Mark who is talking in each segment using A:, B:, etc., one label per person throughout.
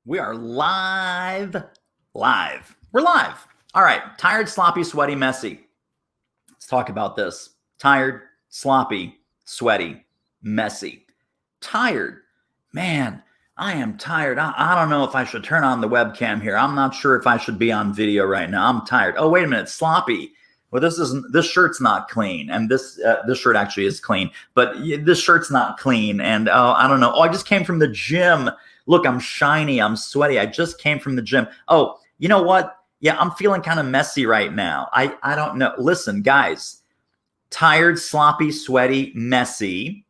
A: We are live. We're live. All right. Tired, sloppy, sweaty, messy. Let's talk about this. Tired, sloppy, sweaty, messy. Tired. Man, I am tired. I don't know if I should turn on the webcam here. I'm not sure if I should be on video right now. I'm tired. Oh, wait a minute. Sloppy. Well, this shirt's not clean, and this shirt actually is clean, but this shirt's not clean, and I don't know. Oh, I just came from the gym. Look, I'm shiny. I'm sweaty. I just came from the gym. Oh, you know what? Yeah, I'm feeling kind of messy right now. I don't know. Listen, guys, tired, sloppy, sweaty, messy.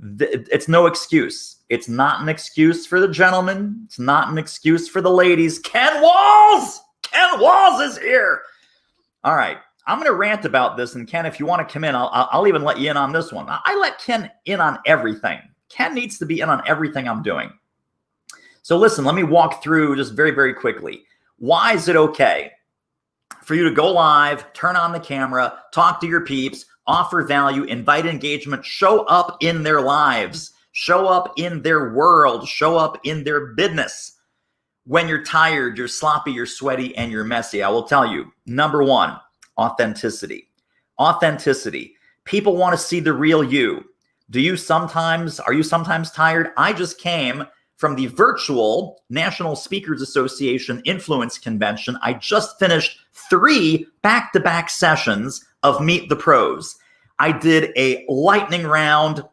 A: It's no excuse. It's not an excuse for the gentlemen. It's not an excuse for the ladies. Ken Walls! Ken Walls is here. All right. I'm going to rant about this. And Ken, if you want to come in, I'll even let you in on this one. I let Ken in on everything. Ken needs to be in on everything I'm doing. So listen, let me walk through just very, very quickly. Why is it okay for you to go live, turn on the camera, talk to your peeps, offer value, invite engagement, show up in their lives, show up in their world, show up in their business when you're tired, you're sloppy, you're sweaty, and you're messy? I will tell you, number one, authenticity. Authenticity. People want to see the real you. Are you sometimes tired? I just came from the virtual National Speakers Association Influence Convention. I just finished 3 back-to-back sessions of Meet the Pros. I did a lightning round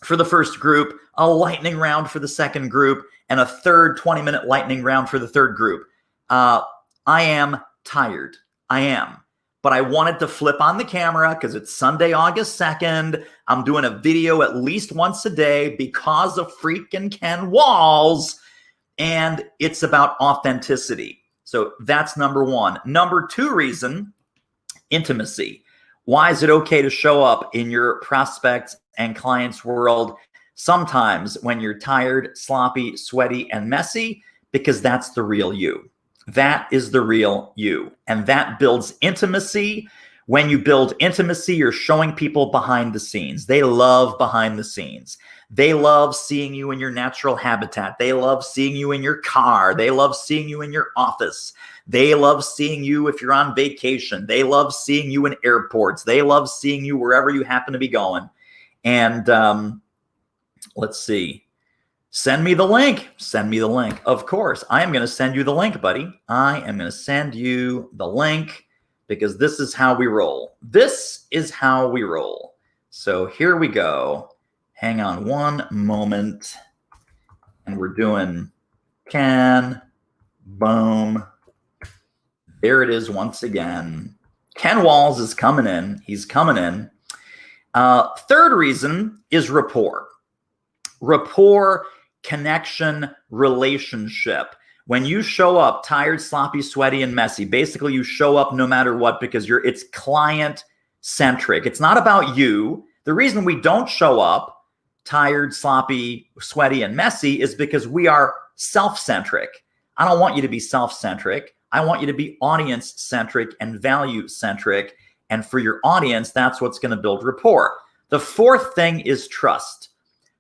A: for the first group, a lightning round for the second group, and a third 20-minute lightning round for the third group. I am tired. I am. But I wanted to flip on the camera because it's Sunday, August 2nd. I'm doing a video at least once a day because of freaking Ken Walls. And it's about authenticity. So that's number one. Number 2 reason, intimacy. Why is it okay to show up in your prospects and clients' world sometimes when you're tired, sloppy, sweaty, and messy? Because that's the real you. That is the real you. And that builds intimacy. When you build intimacy, you're showing people behind the scenes. They love behind the scenes. They love seeing you in your natural habitat. They love seeing you in your car. They love seeing you in your office. They love seeing you if you're on vacation. They love seeing you in airports. They love seeing you wherever you happen to be going. And let's see. Send me the link. Send me the link. Of course, I am going to send you the link, buddy. I am going to send you the link because this is how we roll. This is how we roll. So here we go. Hang on one moment. And we're doing Ken. Boom. There it is once again. Ken Walls is coming in. He's coming in. Third reason is rapport. Rapport, connection, relationship. When you show up tired, sloppy, sweaty, and messy, basically you show up no matter what because it's client centric. It's not about you. The reason we don't show up tired, sloppy, sweaty, and messy is because we are self-centric. I don't want you to be self-centric. I want you to be audience-centric and value-centric. And for your audience, that's what's going to build rapport. The fourth thing is trust.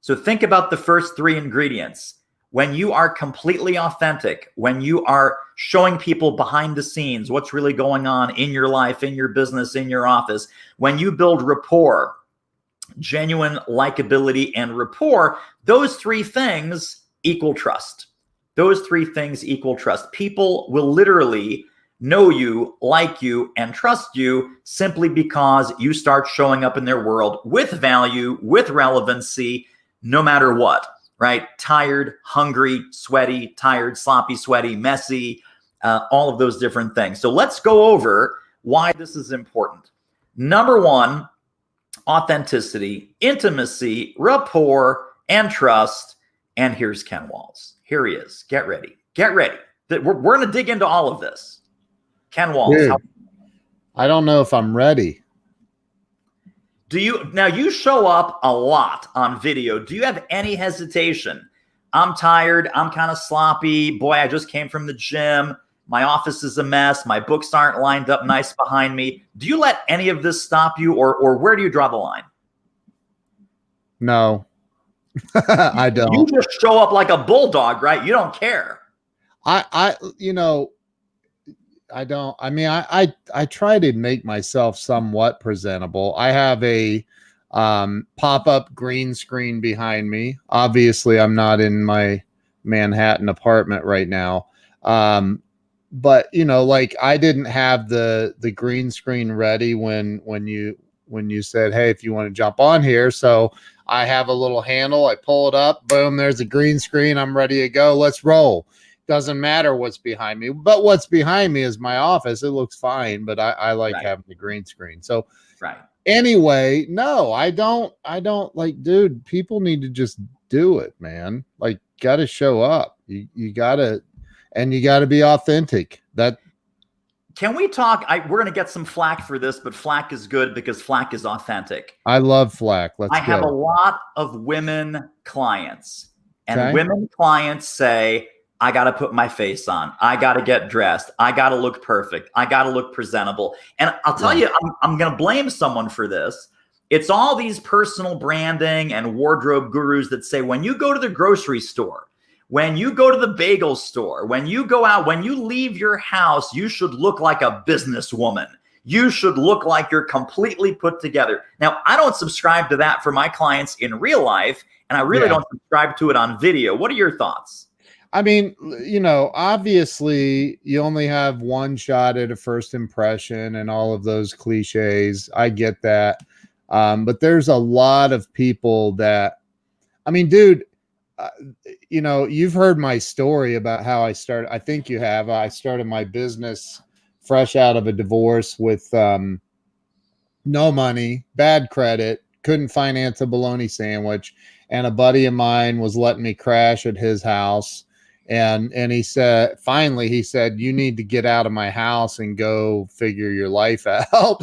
A: So think about the first 3 ingredients. When you are completely authentic, when you are showing people behind the scenes, what's really going on in your life, in your business, in your office, when you build rapport, genuine likability and rapport, those 3 things equal trust. Those 3 things equal trust. People will literally know you, like you, and trust you simply because you start showing up in their world with value, with relevancy, no matter what, right? Tired, hungry, sweaty, tired, sloppy, sweaty, messy, all of those different things. So let's go over why this is important. Number 1, authenticity, intimacy, rapport, and trust. And here's Ken Walls. Here he is. Get ready. Get ready. We're going to dig into all of this. Ken Walls.
B: Dude, I don't know if I'm ready.
A: Now you show up a lot on video. Do you have any hesitation? I'm tired. I'm kind of sloppy. Boy, I just came from the gym. My office is a mess. My books aren't lined up nice behind me. Do you let any of this stop you, or where do you draw the line?
B: No, I don't.
A: You just show up like a bulldog, right? You don't care.
B: You know, I don't, I mean, I try to make myself somewhat presentable. I have a pop-up green screen behind me. Obviously, I'm not in my Manhattan apartment right now. But you know, like I didn't have the green screen ready when you said, hey, if you want to jump on here. So I have a little handle, I pull it up, boom, there's a green screen. I'm ready to go. Let's roll. Doesn't matter what's behind me, but what's behind me is my office. It looks fine, but I like
A: Right.
B: having the green screen. So
A: Right.
B: anyway, no, I don't like, dude, people need to just do it, man. Like, gotta show up. You gotta, and you gotta be authentic. That
A: Can we talk? We're going to get some flack for this, but flack is good because flack is authentic.
B: I love flack. Let's
A: I have a
B: go.
A: lot of women clients, and
B: Okay.
A: women clients say, I got to put my face on. I got to get dressed. I got to look perfect. I got to look presentable. And I'll tell you, I'm going to blame someone for this. It's all these personal branding and wardrobe gurus that say, when you go to the grocery store, when you go to the bagel store, when you go out, when you leave your house, you should look like a businesswoman. You should look like you're completely put together. Now, I don't subscribe to that for my clients in real life, and I really don't subscribe to it on video. What are your thoughts?
B: I mean, you know, obviously you only have one shot at a first impression and all of those cliches. I get that. But there's a lot of people that, I mean, dude, you know, you've heard my story about how I started. I think you have. I started my business fresh out of a divorce with no money, bad credit, couldn't finance a bologna sandwich. And a buddy of mine was letting me crash at his house. And he said, finally, he said, you need to get out of my house and go figure your life out.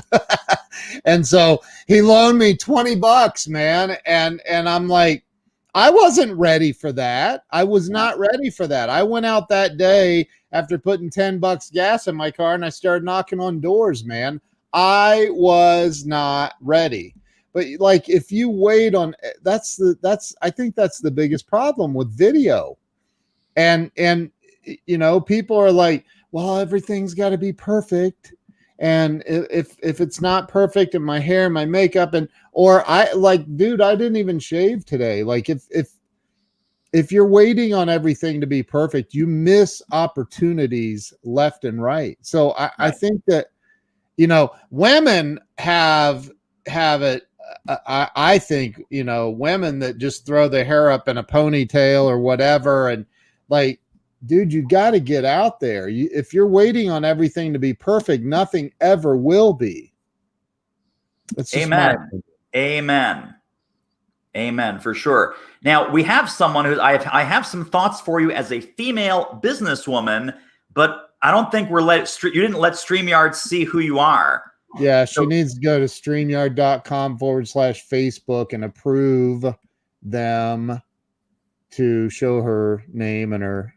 B: And so he loaned me $20, man. And I'm like, I wasn't ready for that. I was not ready for that. I went out that day after putting $10 gas in my car and I started knocking on doors, man. I was not ready. But like, if you wait on, I think that's the biggest problem with video. And you know, people are like, well, everything's got to be perfect. And if it's not perfect in my hair, my makeup, or I like, dude, I didn't even shave today. Like if you're waiting on everything to be perfect, you miss opportunities left and right. So I think that, you know, women have it. I think, you know, women that just throw their hair up in a ponytail or whatever. And like, dude, you got to get out there. If you're waiting on everything to be perfect, nothing ever will be. That's just
A: Amen. Amen, for sure. Now, we have someone who I have some thoughts for you as a female businesswoman, but I don't think you didn't let StreamYard see who you are.
B: Yeah, she needs to go to StreamYard.com/Facebook and approve them to show her name and her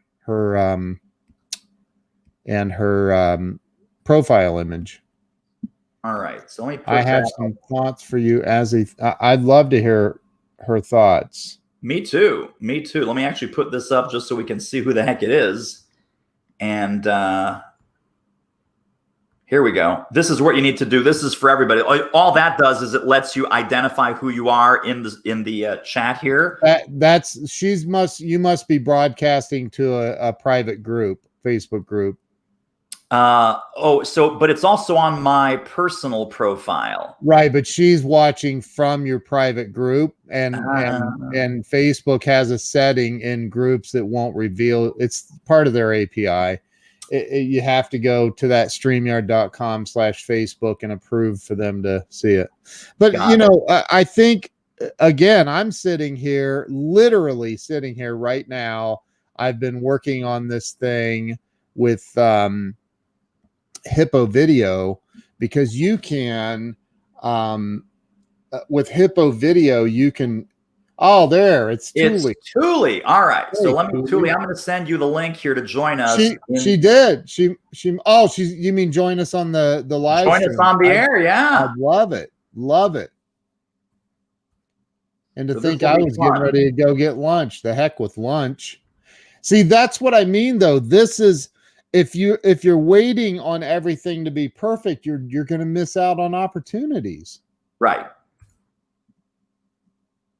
B: profile image.
A: All right. So let me
B: I have some thoughts for you I'd love to hear her thoughts.
A: Me too. Let me actually put this up just so we can see who the heck it is. And here we go. This is what you need to do. This is for everybody. All that does is it lets you identify who you are in the chat here.
B: You must be broadcasting to a private group, Facebook group.
A: But it's also on my personal profile.
B: Right, but she's watching from your private group, and Facebook has a setting in groups that won't reveal. It's part of their API. You have to go to that StreamYard.com/Facebook and approve for them to see it. But I think, again, I'm literally sitting here right now. I've been working on this thing with Hippo Video, because you can with Hippo Video you can it's Thule.
A: It's Thule. All right. Hey, so Thule, I'm going to send you the link here to join us.
B: She did. You mean join us on the live
A: join
B: stream?
A: Us on the air, yeah.
B: I love it. And to think I was getting ready to go get lunch. The heck with lunch. See, that's what I mean though. This is, if you're waiting on everything to be perfect, you're going to miss out on opportunities.
A: Right.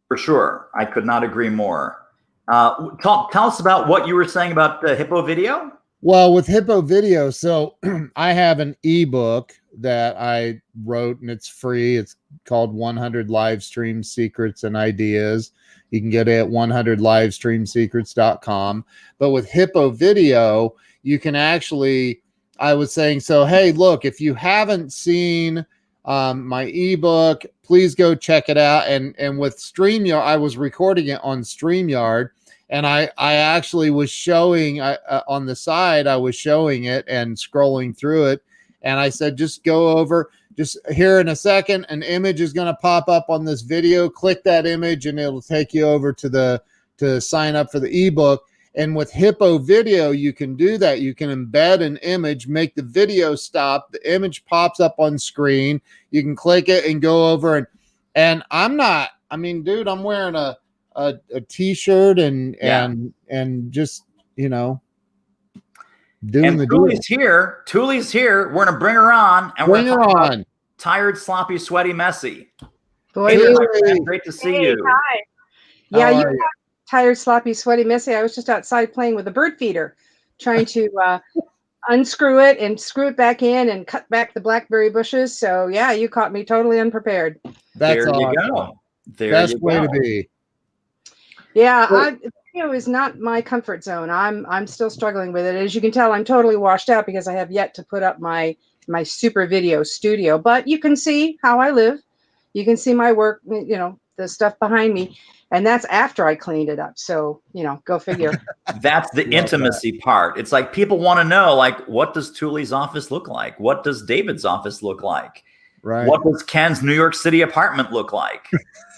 A: For sure. I could not agree more. Tell us about what you were saying about the Hippo video.
B: Well, with Hippo Video, so I have an ebook that I wrote and it's free. It's called 100 Live Stream Secrets and Ideas. You can get it at 100livestreamsecrets.com. But with Hippo Video, you can actually, I was saying, so, hey, look, if you haven't seen my ebook, please go check it out. And with StreamYard, I was recording it on StreamYard. And I actually was showing on the side, I was showing it and scrolling through it. And I said, just go over, just here in a second, an image is going to pop up on this video. Click that image and it'll take you over to sign up for the ebook. And with Hippo Video, you can do that. You can embed an image, make the video stop. The image pops up on screen. You can click it and go over. And I'm wearing a t-shirt and just, doing the
A: Thule's here. Thule's here. We're gonna bring her on, and
B: bring her on.
A: Tired, sloppy, sweaty, messy.
C: Boy,
A: Hey, great to see you.
C: Hi. Yeah, you got tired, sloppy, sweaty, messy. I was just outside playing with a bird feeder, trying to unscrew it and screw it back in and cut back the blackberry bushes. So yeah, you caught me totally unprepared.
B: That's
A: there
B: awesome.
A: You go. There
B: Best
A: you
B: way
A: go.
B: to be.
C: Yeah, video is not my comfort zone. I'm still struggling with it. As you can tell, I'm totally washed out because I have yet to put up my super video studio. But you can see how I live. You can see my work, the stuff behind me. And that's after I cleaned it up. So, go figure.
A: That's the intimacy part. It's like people want to know, like, what does Thule's office look like? What does David's office look like?
B: Right.
A: What does Ken's New York City apartment look like?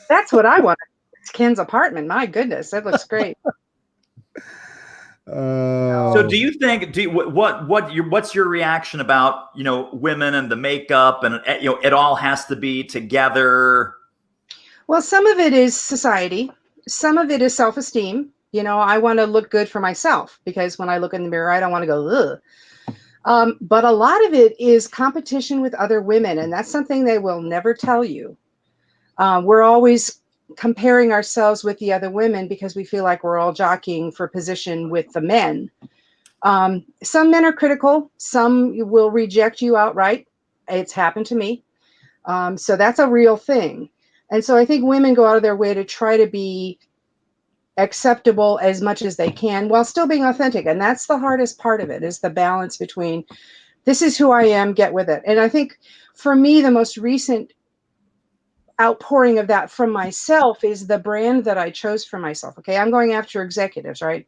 C: That's what I want. It's Ken's apartment. My goodness, that looks great.
A: So do you think, what's your reaction about, women and the makeup and, it all has to be together?
C: Well, some of it is society. Some of it is self-esteem. I want to look good for myself because when I look in the mirror, I don't want to go, ugh. But a lot of it is competition with other women. And that's something they will never tell you. We're always comparing ourselves with the other women because we feel like we're all jockeying for position with the men. Some men are critical. Some will reject you outright. It's happened to me. So that's a real thing. And so I think women go out of their way to try to be acceptable as much as they can while still being authentic. And that's the hardest part of it, is the balance between this is who I am, get with it. And I think for me, the most recent outpouring of that from myself is the brand that I chose for myself. Okay. I'm going after executives, right?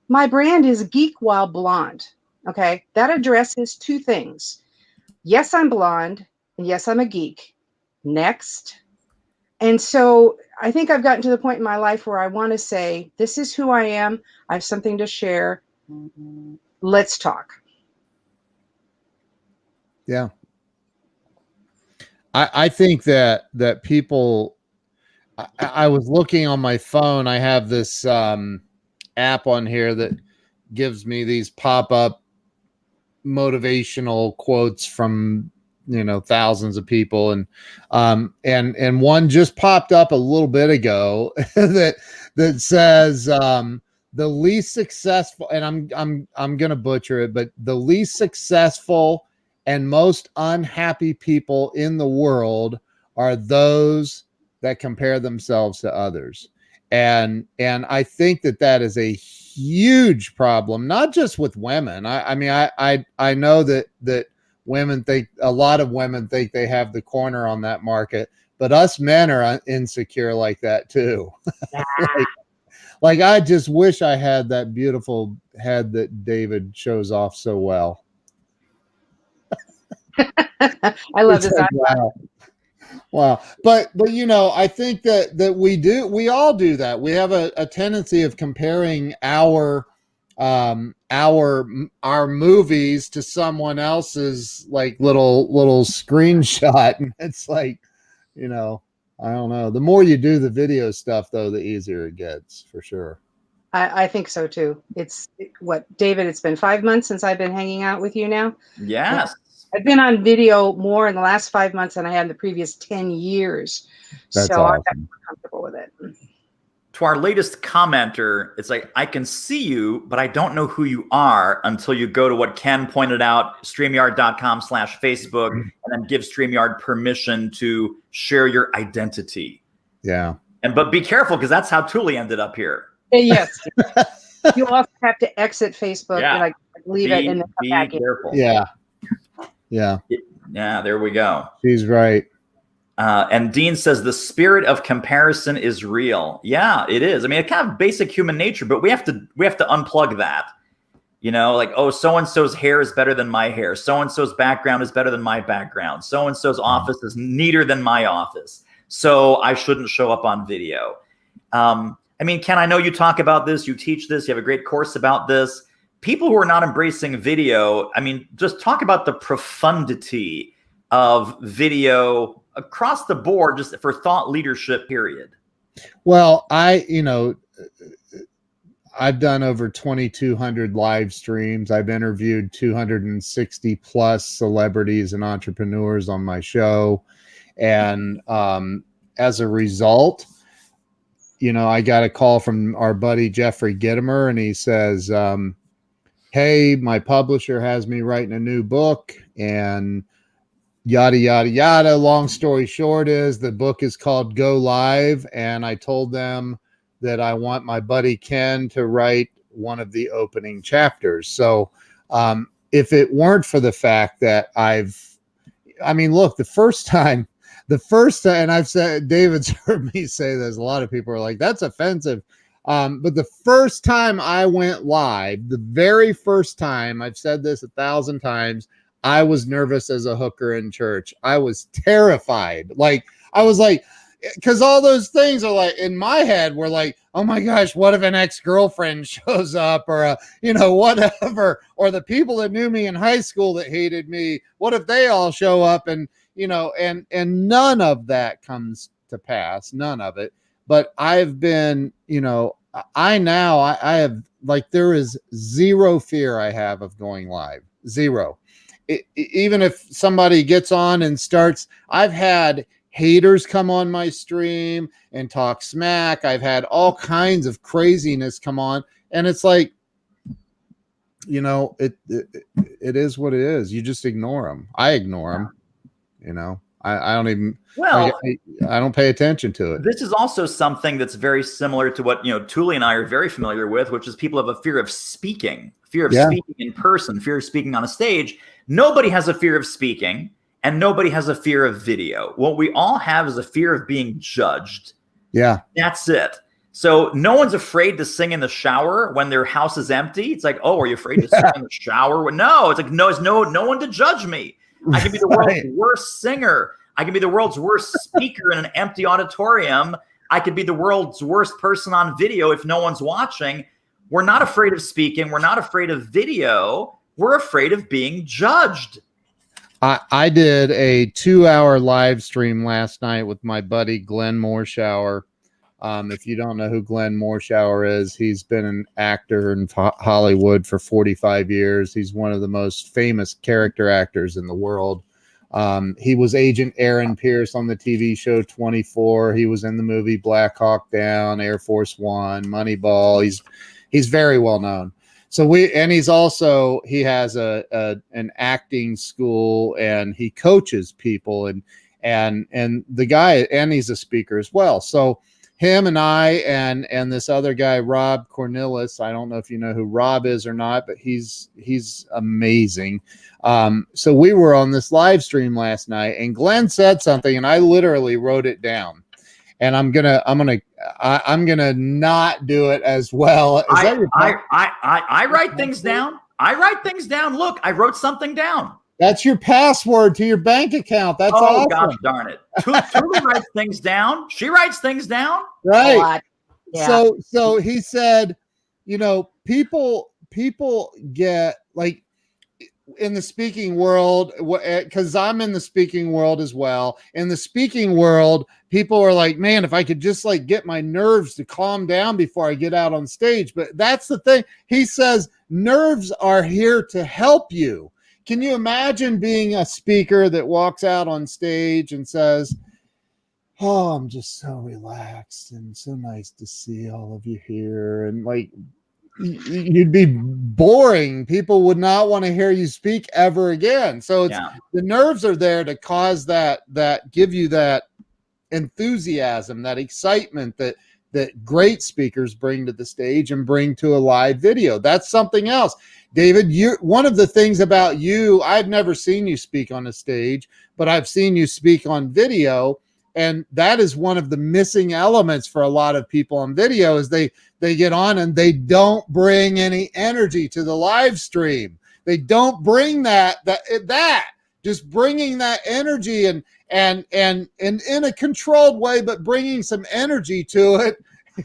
C: My brand is Geek While Blonde. Okay. That addresses two things. Yes, I'm blonde. And yes, I'm a geek. Next. And so I think I've gotten to the point in my life where I want to say, this is who I am. I have something to share. Let's talk.
B: Yeah. I think that people, I was looking on my phone. I have this app on here that gives me these pop-up motivational quotes from, thousands of people. And one just popped up a little bit ago that says, the least successful, and I'm going to butcher it, but the least successful and most unhappy people in the world are those that compare themselves to others. And I think that is a huge problem, not just with women. I know that women think, a lot of women think they have the corner on that market, but us men are insecure like that too. like I just wish I had that beautiful head that David shows off so well.
C: I love this.
B: Wow. But I think that we all do that. We have a tendency of comparing our movies to someone else's like little screenshot. And it's like, I don't know. The more you do the video stuff though, the easier it gets, for sure.
C: I think so too. What, David, it's been 5 months since I've been hanging out with you now.
A: Yes.
C: I've been on video more in the last 5 months than I had in the previous 10 years.
B: That's
C: so
B: awesome.
C: I'm comfortable with it.
A: To our latest commenter, it's like, I can see you, but I don't know who you are until you go to what Ken pointed out, StreamYard.com/Facebook, and then give StreamYard permission to share your identity.
B: Yeah.
A: But be careful, because that's how Thule ended up here.
C: Yes. You also have to exit Facebook
A: Yeah.
C: and like leave it and then come back in.
A: Careful.
B: Yeah. Yeah.
A: Yeah, there we go.
B: She's right.
A: And Dean says the spirit of comparison is real. Yeah, it is. I mean, it's kind of basic human nature, but we have to unplug that. You know, like, oh, so-and-so's hair is better than my hair. So-and-so's background is better than my background. So-and-so's office is neater than my office. So I shouldn't show up on video. I mean, Ken, I know you talk about this, you teach this, you have a great course about this. People who are not embracing video, I mean, just talk about the profundity of video across the board, just for thought leadership, period.
B: Well, I've done over 2,200 live streams. I've interviewed 260 plus celebrities and entrepreneurs on my show. And as a result, I got a call from our buddy Jeffrey Gittimer, and he says, hey, my publisher has me writing a new book, and yada, yada, yada. Long story short is the book is called Go Live. And I told them that I want my buddy Ken to write one of the opening chapters. So if it weren't for the fact that look, the first time, and I've said, David's heard me say this, a lot of people are like, that's offensive. But the first time I went live, the very first time, I've said this 1,000 times, I was nervous as a hooker in church. I was terrified. Because all those things are like in my head were like, oh my gosh, what if an ex-girlfriend shows up, or whatever, or the people that knew me in high school that hated me, what if they all show up? And and none of that comes to pass, none of it. But I've been, I have, like, there is zero fear I have of going live. Zero. Even if somebody gets on and starts, I've had haters come on my stream and talk smack. I've had all kinds of craziness come on, and it's like, it is what it is. You just ignore them. I ignore them. I don't even, I don't pay attention to it.
A: This is also something that's very similar to what, Thule and I are very familiar with, which is people have a fear of speaking, speaking in person, fear of speaking on a stage. Nobody has a fear of speaking, and nobody has a fear of video. What we all have is a fear of being judged.
B: Yeah.
A: That's it. So no one's afraid to sing in the shower when their house is empty. It's like, oh, are you afraid to sing in the shower? No, it's like, no one to judge me. I can be the world's worst singer. I can be the world's worst speaker in an empty auditorium. I could be the world's worst person on video if no one's watching. We're not afraid of speaking. We're not afraid of video. We're afraid of being judged.
B: I did a 2-hour live stream last night with my buddy Glenn Morshauer. If you don't know who Glenn Morshauer is, he's been an actor in Hollywood for 45 years. He's one of the most famous character actors in the world. He was Agent Aaron Pierce on the TV show 24. He was in the movie Black Hawk Down, Air Force One, Moneyball. He's very well known. So he has an acting school, and he coaches people, and the guy, and he's a speaker as well. So him and I and this other guy, Rob Cornelis, I don't know if you know who Rob is or not, but he's amazing. So we were on this live stream last night, and Glenn said something, and I literally wrote it down. And I'm gonna not do it as well.
A: I write things down. I write things down. Look, I wrote something down.
B: That's your password to your bank account. That's awesome.
A: Gosh darn it. Thule writes things down. She writes things down.
B: Right.
C: Yeah.
B: So he said, people get like, in the speaking world, because I'm in the speaking world as well. In the speaking world, people are like, man, if I could just like get my nerves to calm down before I get out on stage. But that's the thing. He says nerves are here to help you. Can you imagine being a speaker that walks out on stage and says, oh, I'm just so relaxed and so nice to see all of you here. And like, you'd be boring. People would not want to hear you speak ever again. So it's the nerves are there to cause that give you that enthusiasm, that excitement that great speakers bring to the stage and bring to a live video. That's something else. David, one of the things about you, I've never seen you speak on a stage, but I've seen you speak on video. And that is one of the missing elements for a lot of people on video is they get on and they don't bring any energy to the live stream. They don't bring that just bringing that energy and in a controlled way, but bringing some energy to it.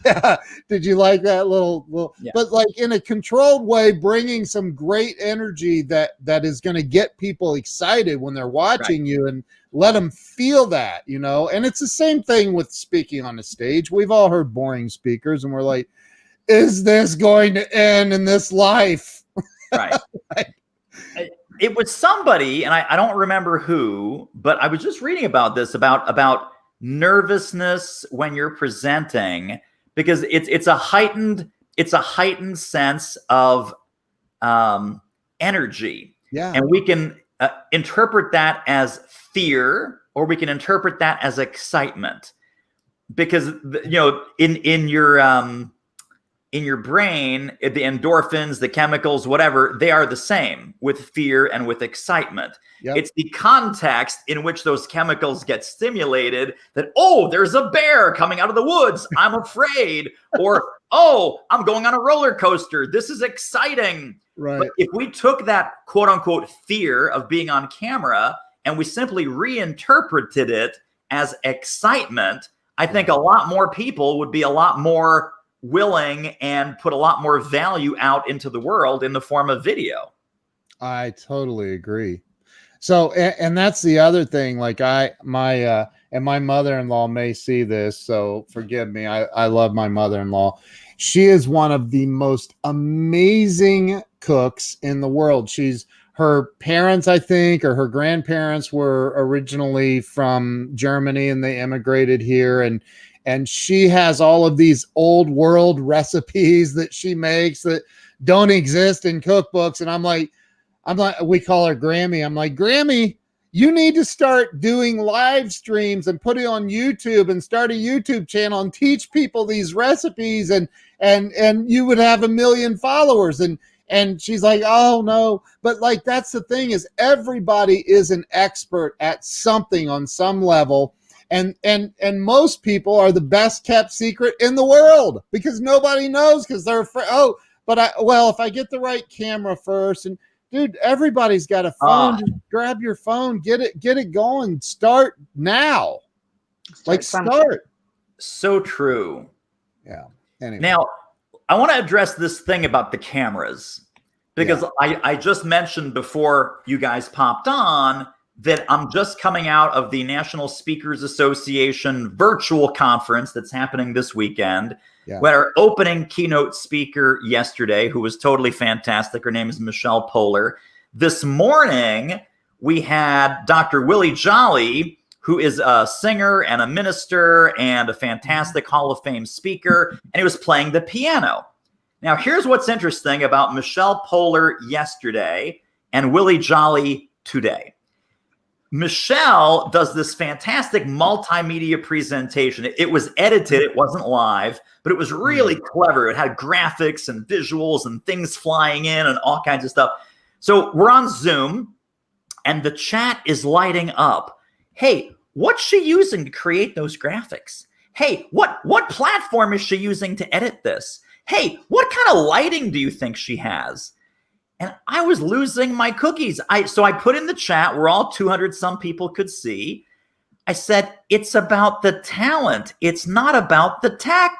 B: Yeah. Did you like that little but like in a controlled way, bringing some great energy that is going to get people excited when they're watching you and let them feel that, you know. And it's the same thing with speaking on the stage. We've all heard boring speakers and we're like, is this going to end in this life?
A: Right. It was somebody, and I don't remember who, but I was just reading about this, about nervousness when you're presenting, because it's a heightened sense of energy. Yeah. And we can interpret that as fear, or we can interpret that as excitement, because in your brain, the endorphins, the chemicals, whatever, they are the same with fear and with excitement. Yep. It's the context in which those chemicals get stimulated that, oh, there's a bear coming out of the woods, I'm afraid. Or, oh, I'm going on a roller coaster, this is exciting. Right. But if we took that quote unquote fear of being on camera and we simply reinterpreted it as excitement, I think a lot more people would be a lot more willing and put a lot more value out into the world in the form of video.
B: I totally agree. So, and that's the other thing, like my mother-in-law may see this, so forgive me. I love my mother-in-law. She is one of the most amazing cooks in the world. Her parents, I think, or her grandparents were originally from Germany and they immigrated here, and she has all of these old world recipes that she makes that don't exist in cookbooks. And I'm like, we call her Grammy. I'm like, Grammy, you need to start doing live streams and put it on YouTube and start a YouTube channel and teach people these recipes, and you would have 1 million followers. And she's like, oh no. But like, that's the thing, is everybody is an expert at something on some level. And most people are the best kept secret in the world because nobody knows, because they're afraid. Oh, but if I get the right camera first, and dude, everybody's got a phone. Just grab your phone, get it going. Start now. Start.
A: So true.
B: Yeah. Anyway.
A: Now, I want to address this thing about the cameras, because I just mentioned before you guys popped on that I'm just coming out of the National Speakers Association virtual conference that's happening this weekend. Yeah. We had our opening keynote speaker yesterday, who was totally fantastic. Her name is Michelle Poehler. This morning, we had Dr. Willie Jolly, who is a singer and a minister and a fantastic Hall of Fame speaker, and he was playing the piano. Now, here's what's interesting about Michelle Poehler yesterday and Willie Jolly today. Michelle does this fantastic multimedia presentation. It was edited, it wasn't live, but it was really clever. It had graphics and visuals and things flying in and all kinds of stuff. So we're on Zoom and the chat is lighting up. Hey, what's she using to create those graphics? Hey, what platform is she using to edit this? Hey, what kind of lighting do you think she has? And I was losing my cookies. So I put in the chat where all 200 some people could see. I said, it's about the talent. It's not about the tech.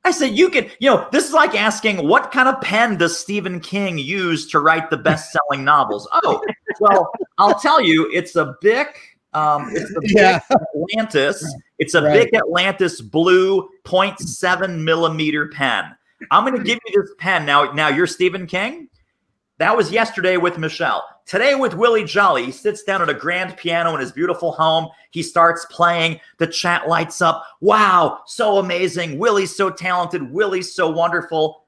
A: I said, you can, this is like asking, what kind of pen does Stephen King use to write the best-selling novels? Oh, well, I'll tell you, it's a Bic. It's a Bic Atlantis. It's a Bic Atlantis blue 0.7 millimeter pen. I'm going to give you this pen. Now you're Stephen King. That was yesterday with Michelle. Today with Willie Jolly. He sits down at a grand piano in his beautiful home. He starts playing. The chat lights up. Wow, so amazing. Willie's so talented. Willie's so wonderful.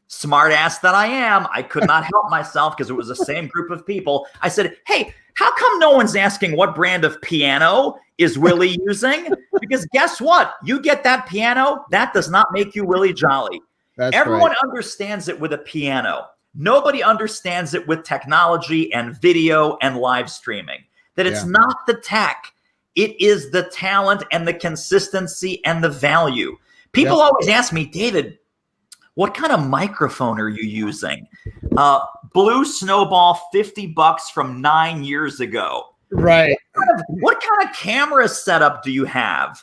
A: Smart ass that I am, I could not help myself because it was the same group of people. I said, hey, how come no one's asking what brand of piano is Willie using? Because guess what? You get that piano, that does not make you Willie Jolly. Everyone understands it with a piano. Nobody understands it with technology and video and live streaming. That it's not the tech. It is the talent and the consistency and the value. People always ask me, David, what kind of microphone are you using? Blue Snowball, $50 from 9 years ago.
B: Right.
A: What kind of camera setup do you have?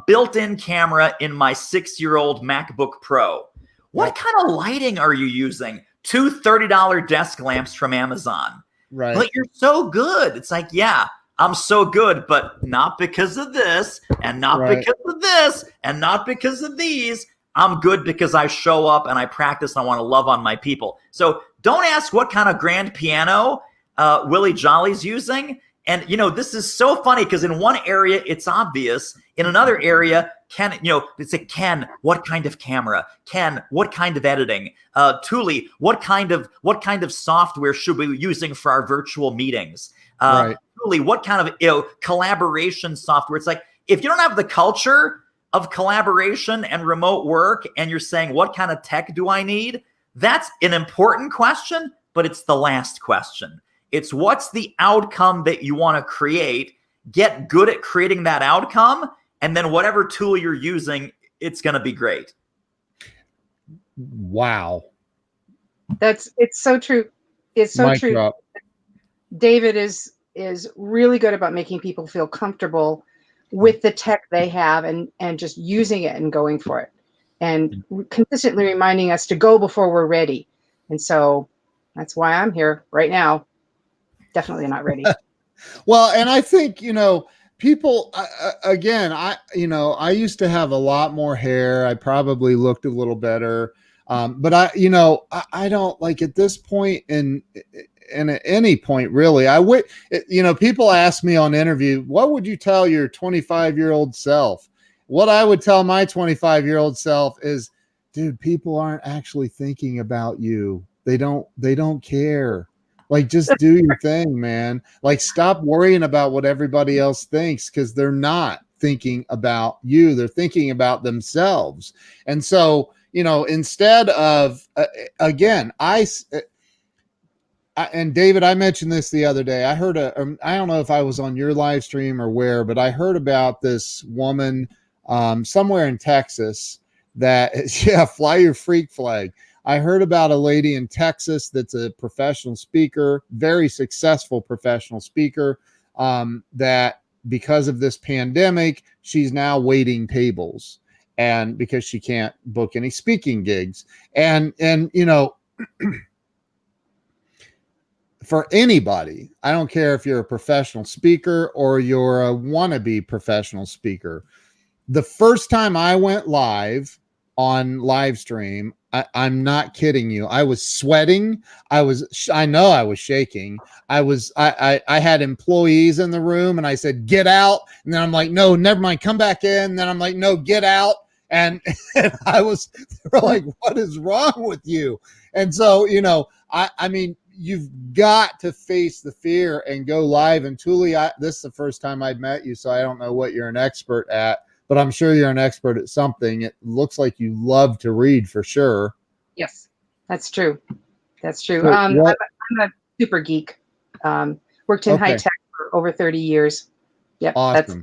A: Built-in camera in my 6-year-old MacBook Pro. What kind of lighting are you using? 2 $30 desk lamps from Amazon.
B: Right.
A: But you're so good. It's like, yeah, I'm so good, but not because of this, and not because of this, and not because of these. I'm good because I show up and I practice and I want to love on my people. So don't ask what kind of grand piano Willie Jolly's using. And, this is so funny because in one area, it's obvious. In another area, it's a Ken, what kind of camera? Ken, what kind of editing? Thule, what kind of software should we be using for our virtual meetings? Thule, what kind of collaboration software? It's like, if you don't have the culture of collaboration and remote work and you're saying, what kind of tech do I need? That's an important question, but it's the last question. It's what's the outcome that you want to create, get good at creating that outcome, and then whatever tool you're using, it's going to be great.
B: Wow.
C: It's so true. It's so
B: Mic
C: true.
B: drop.
C: David is really good about making people feel comfortable with the tech they have and just using it and going for it and consistently reminding us to go before we're ready. And so that's why I'm here right now. Definitely not ready.
B: Well, and I think, people, again, I used to have a lot more hair. I probably looked a little better. But I don't like at this point and at any point really, I would, people ask me on interview, what would you tell your 25-year-old self? What I would tell my 25-year-old self is, dude, people aren't actually thinking about you. They don't care. Like, just do your thing, man. Like, stop worrying about what everybody else thinks because they're not thinking about you. They're thinking about themselves. And so, instead of, again, and David, I mentioned this the other day. I heard I don't know if I was on your live stream or where, but I heard about this woman somewhere in Texas that is, fly your freak flag. I heard about a lady in Texas that's a professional speaker, very successful professional speaker, that because of this pandemic, she's now waiting tables and because she can't book any speaking gigs. And for anybody, I don't care if you're a professional speaker or you're a wannabe professional speaker. The first time I went live on live stream, I'm not kidding you. I was sweating. I know I was shaking. I had employees in the room and I said, get out. And then I'm like, no, never mind. Come back in. And then I'm like, no, get out. And they were like, what is wrong with you? And so, I mean, you've got to face the fear and go live. And Thule, this is the first time I've met you, so I don't know what you're an expert at, but I'm sure you're an expert at something. It looks like you love to read for sure.
C: Yes, that's true. That's true.
B: So
C: I'm a super geek. Worked in high tech for over 30 years. Yep.
B: Awesome.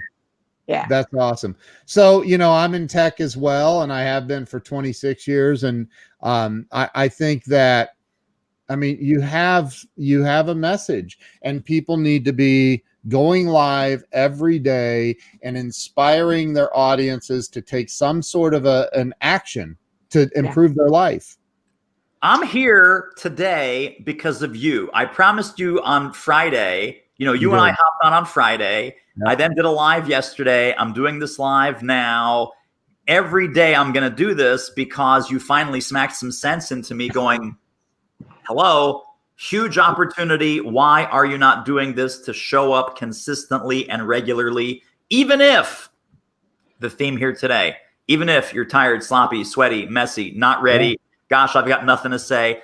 B: That's awesome. So, I'm in tech as well, and I have been for 26 years. And I think that, I mean, you have a message, and people need to be going live every day and inspiring their audiences to take some sort of an action to improve their life.
A: I'm here today because of you. I promised you on Friday, you and I hopped on Friday. Yep. I then did a live yesterday. I'm doing this live now. Every day I'm going to do this because you finally smacked some sense into me going, hello, huge opportunity. Why are you not doing this to show up consistently and regularly? Even if the theme here today, even if you're tired, sloppy, sweaty, messy, not ready, gosh, I've got nothing to say,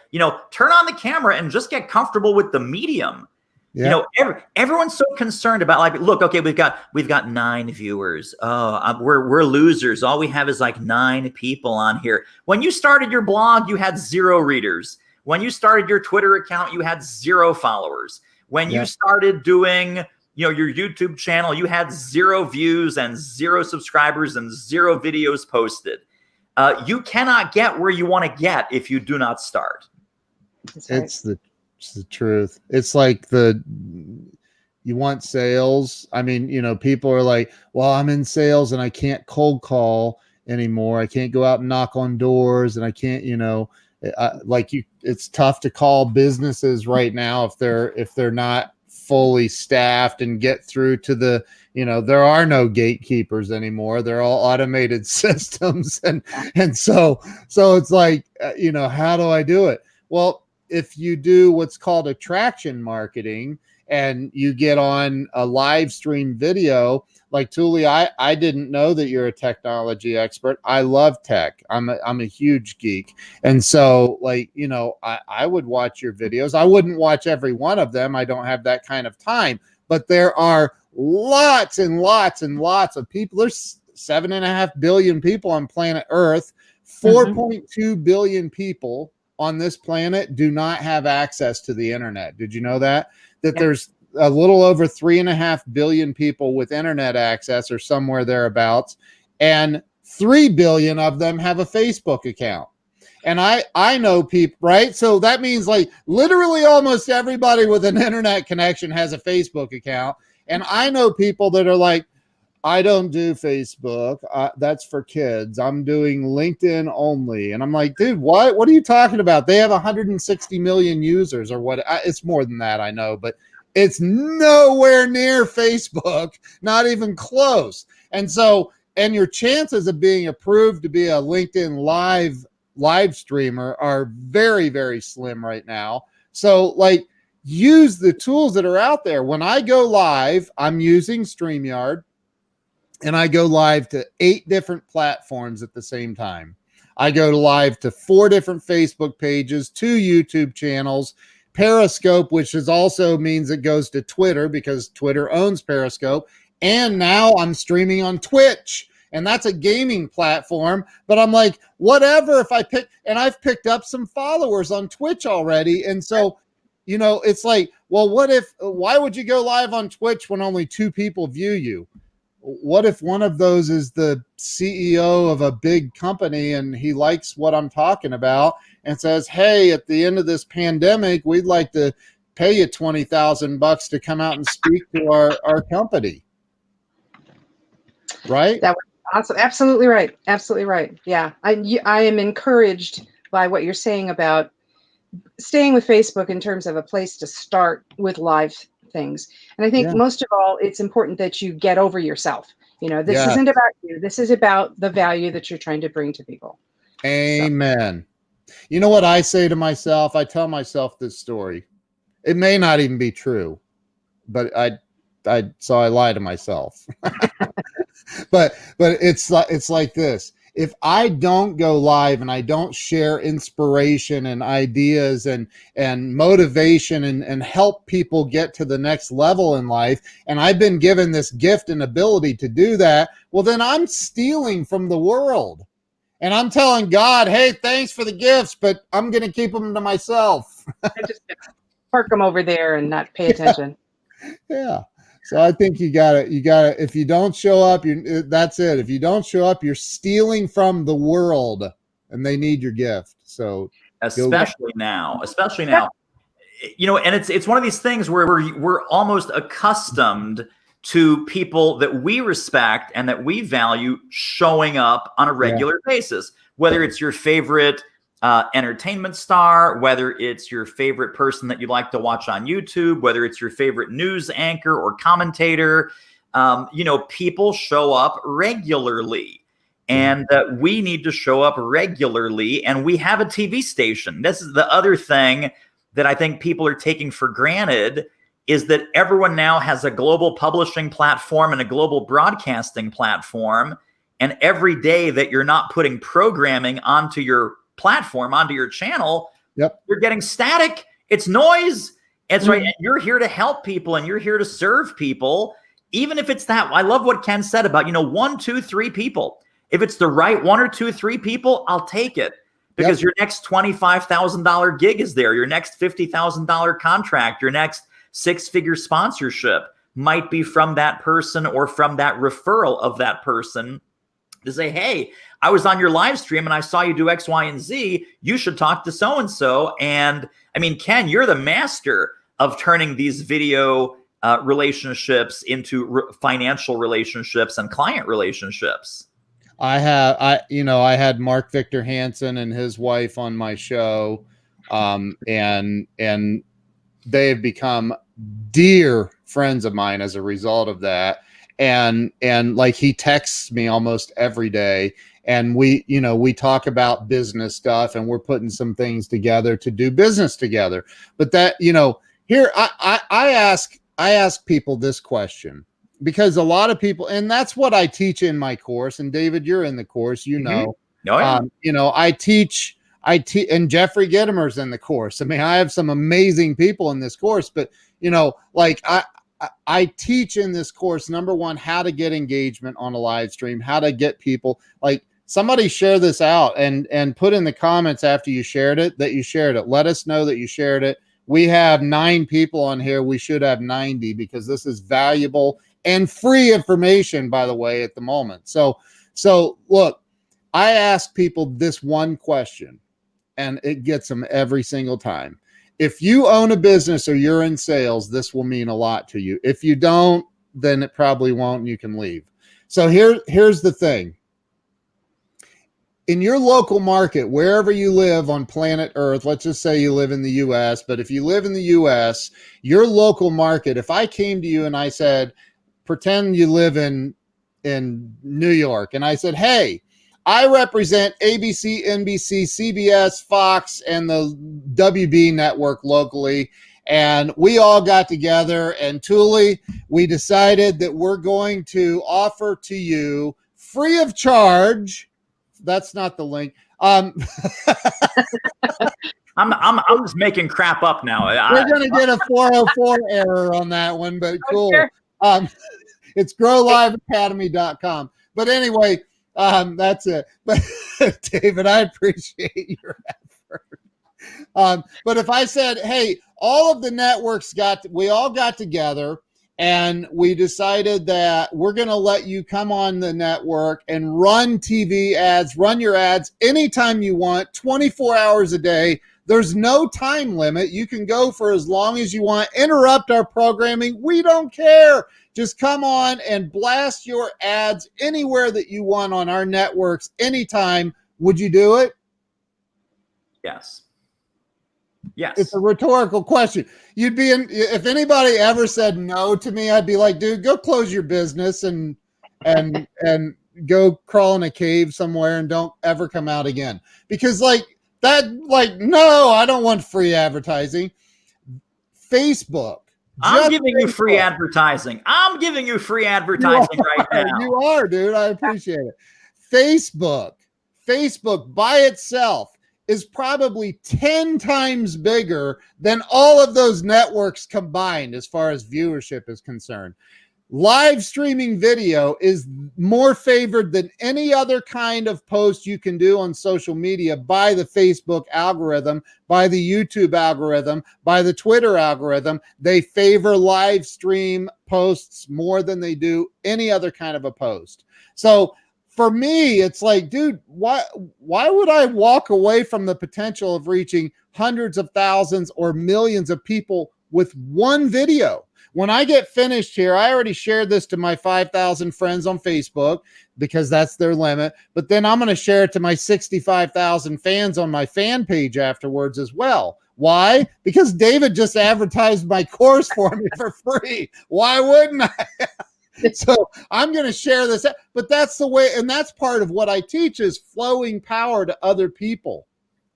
A: turn on the camera and just get comfortable with the medium. Yeah. Everyone's so concerned about, like, look, okay, we've got 9 viewers. Oh, we're losers. All we have is like 9 people on here. When you started your blog, you had 0 readers. When you started your Twitter account, you had 0 followers. When you started doing, your YouTube channel, you had 0 views and 0 subscribers and 0 videos posted. You cannot get where you want to get if you do not start.
B: It's the truth. It's like you want sales. I mean, people are like, well, I'm in sales and I can't cold call anymore. I can't go out and knock on doors, and I can't, it's tough to call businesses right now if they're not fully staffed and get through to the, there are no gatekeepers anymore. They're all automated systems. And so it's like, how do I do it? Well, if you do what's called attraction marketing and you get on a live stream video, like Thule, I didn't know that you're a technology expert. I love tech. I'm a huge geek. And so, like, I would watch your videos. I wouldn't watch every one of them. I don't have that kind of time, but there are lots and lots and lots of people. There's 7.5 billion people on planet Earth. 4.2 billion people on this planet do not have access to the internet. Did you know that there's a little over 3.5 billion people with internet access or somewhere thereabouts, and 3 billion of them have a Facebook account? And I know people, right? So that means like literally almost everybody with an internet connection has a Facebook account. And I know people that are like, I don't do Facebook. That's for kids. I'm doing LinkedIn only. And I'm like, dude, what are you talking about? They have 160 million users or what? It's more than that, I know, but it's nowhere near Facebook, not even close. And so, and your chances of being approved to be a LinkedIn live streamer are very, very slim right now. So like, use the tools that are out there. When I go live, I'm using StreamYard. And I go live to 8 different platforms at the same time. I go live to 4 different Facebook pages, 2 YouTube channels, Periscope, which is also means it goes to Twitter because Twitter owns Periscope. And now I'm streaming on Twitch, and that's a gaming platform. But I'm like, whatever, if I pick, and I've picked up some followers on Twitch already. And so, it's like, well, why would you go live on Twitch when only 2 people view you? What if one of those is the CEO of a big company and he likes what I'm talking about and says, hey, at the end of this pandemic, we'd like to pay you $20,000 to come out and speak to our company. Right?
C: That was awesome. Absolutely right. Absolutely right. Yeah. I am encouraged by what you're saying about staying with Facebook in terms of a place to start with live things. And I think most of all, it's important that you get over yourself. This isn't about you. This is about the value that you're trying to bring to people.
B: Amen. So. You know what I say to myself? I tell myself this story. It may not even be true, but so I lie to myself. but it's like this. If I don't go live and I don't share inspiration and ideas and motivation and help people get to the next level in life, and I've been given this gift and ability to do that, well, then I'm stealing from the world. And I'm telling God, hey, thanks for the gifts, but I'm going to keep them to myself.
C: I just park them over there and not pay attention.
B: Yeah. So I think you gotta, if you don't show up, that's it. If you don't show up, you're stealing from the world and they need your gift. So
A: especially now, and it's one of these things where we're almost accustomed to people that we respect and that we value showing up on a regular basis, whether it's your favorite entertainment star, whether it's your favorite person that you like to watch on YouTube, whether it's your favorite news anchor or commentator. People show up regularly, and we need to show up regularly. And we have a TV station. This is the other thing that I think people are taking for granted, is that everyone now has a global publishing platform and a global broadcasting platform. And every day that you're not putting programming onto your platform, onto your channel, you're getting static. It's noise. It's right. And you're here to help people, and you're here to serve people. Even if it's that, I love what Ken said about, 1, 2, 3 people. If it's the right 1 or 2, 3 people, I'll take it, because your next $25,000 gig is there. Your next $50,000 contract, your next 6-figure sponsorship might be from that person or from that referral of that person to say, hey, I was on your live stream and I saw you do X, Y, and Z. You should talk to so-and-so. And I mean, Ken, you're the master of turning these video relationships into financial relationships and client relationships.
B: I had Mark Victor Hansen and his wife on my show, and they have become dear friends of mine as a result of that. And like, he texts me almost every day, and we talk about business stuff, and we're putting some things together to do business together. But that, here I ask people this question, because a lot of people, and that's what I teach in my course. And David, you're in the course, I teach, and Jeffrey Gittimer's in the course. I mean, I have some amazing people in this course, but I teach in this course, number one, how to get engagement on a live stream, how to get people, like, somebody share this out and put in the comments after you shared it, that you shared it. Let us know that you shared it. We have 9 people on here. We should have 90, because this is valuable and free information, by the way, at the moment. So look, I ask people this one question, and it gets them every single time. If you own a business or you're in sales, this will mean a lot to you. If you don't, then it probably won't, and you can leave. So here's the thing. In your local market, wherever you live on planet Earth, let's just say you live in the US, but if you live in the US, your local market, if I came to you and I said, pretend you live in New York, and I said, hey, I represent ABC, NBC, CBS, Fox, and the WB network locally, and we all got together, and Thule, we decided that we're going to offer to you free of charge. That's not the link.
A: I'm just making crap up now.
B: We're going to get a 404 error on that one, but cool. It's growliveacademy.com. But anyway, that's it. But David, I appreciate your effort. But if I said, hey, all of the networks we all got together, and we decided that we're going to let you come on the network and run TV ads, run your ads anytime you want, 24 hours a day. There's no time limit. You can go for as long as you want. Interrupt our programming. We don't care. Just come on and blast your ads anywhere that you want on our networks anytime. Would you do it?
A: Yes. Yes.
B: It's a rhetorical question. You'd be in, if anybody ever said no to me, I'd be like, dude, go close your business and go crawl in a cave somewhere and don't ever come out again. Because no, I don't want free advertising. Facebook.
A: I'm giving you free advertising. I'm giving you free advertising right now.
B: You are, dude. I appreciate it. Facebook by itself is probably 10 times bigger than all of those networks combined as far as viewership is concerned. Live streaming video is more favored than any other kind of post you can do on social media by the Facebook algorithm, by the YouTube algorithm, by the Twitter algorithm. They favor live stream posts more than they do any other kind of a post. So for me, it's like, dude, why would I walk away from the potential of reaching hundreds of thousands or millions of people with one video? When I get finished here, I already shared this to my 5,000 friends on Facebook because that's their limit. But then I'm going to share it to my 65,000 fans on my fan page afterwards as well. Why? Because David just advertised my course for me for free. Why wouldn't I? So I'm going to share this. But that's the way, and that's part of what I teach is flowing power to other people.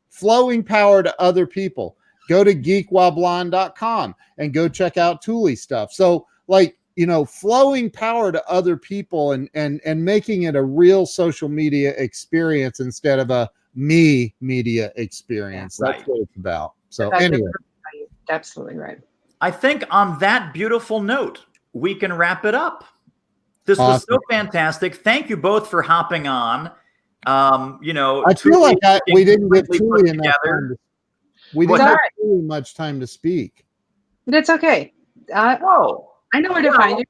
B: Flowing power to other people. Go to geekwhileblonde.com and go check out Thule stuff. So like, you know, flowing power to other people and making it a real social media experience instead of a me media experience.
A: Yeah,
B: That's
A: right.
B: what it's about. So
C: That's
B: anyway.
C: absolutely right.
A: I think on that beautiful note, we can wrap it up. This was
B: Awesome.
A: so fantastic. Thank you both for hopping on. You know,
B: I feel like we didn't give
A: completely
B: Thule
A: put
B: enough
A: together.
B: time. We didn't
C: It's all
B: have
C: right.
B: Thule much time to speak.
C: That's okay.
A: Oh,
C: I know where to find you.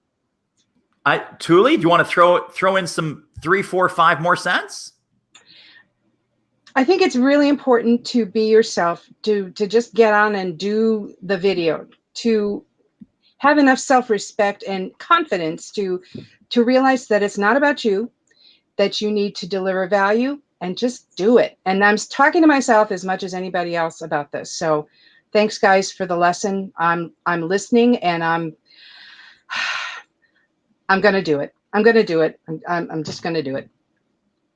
A: Thule, do you want to throw in some 3, 4, 5 more cents?
C: I think it's really important to be yourself, to just get on and do the video, to have enough self-respect and confidence to realize that it's not about you, that you need to deliver value, and just do it. And I'm talking to myself as much as anybody else about this. So thanks guys for the lesson. I'm listening, and I'm going to do it. I'm going to do it. I'm just going to do it.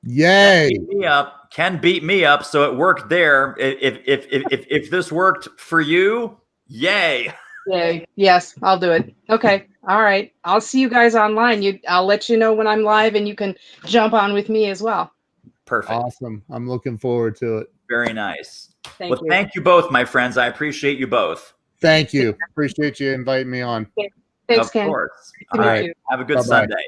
B: Yay.
A: Ken beat me up, so it worked there. If this worked for you, yay.
C: Yay. Yes, I'll do it. Okay. All right. I'll see you guys online. I'll let you know when I'm live, and you can jump on with me as well.
A: Perfect.
B: Awesome. I'm looking forward to it.
A: Very nice.
C: Thank you.
A: Thank you both, my friends. I appreciate you both.
B: Thank you. Appreciate you inviting me on.
C: Thanks,
A: Of
C: Ken.
A: course.
C: Good to
A: All
C: meet
A: right.
C: you.
A: Have a good
B: Bye-bye.
A: Sunday.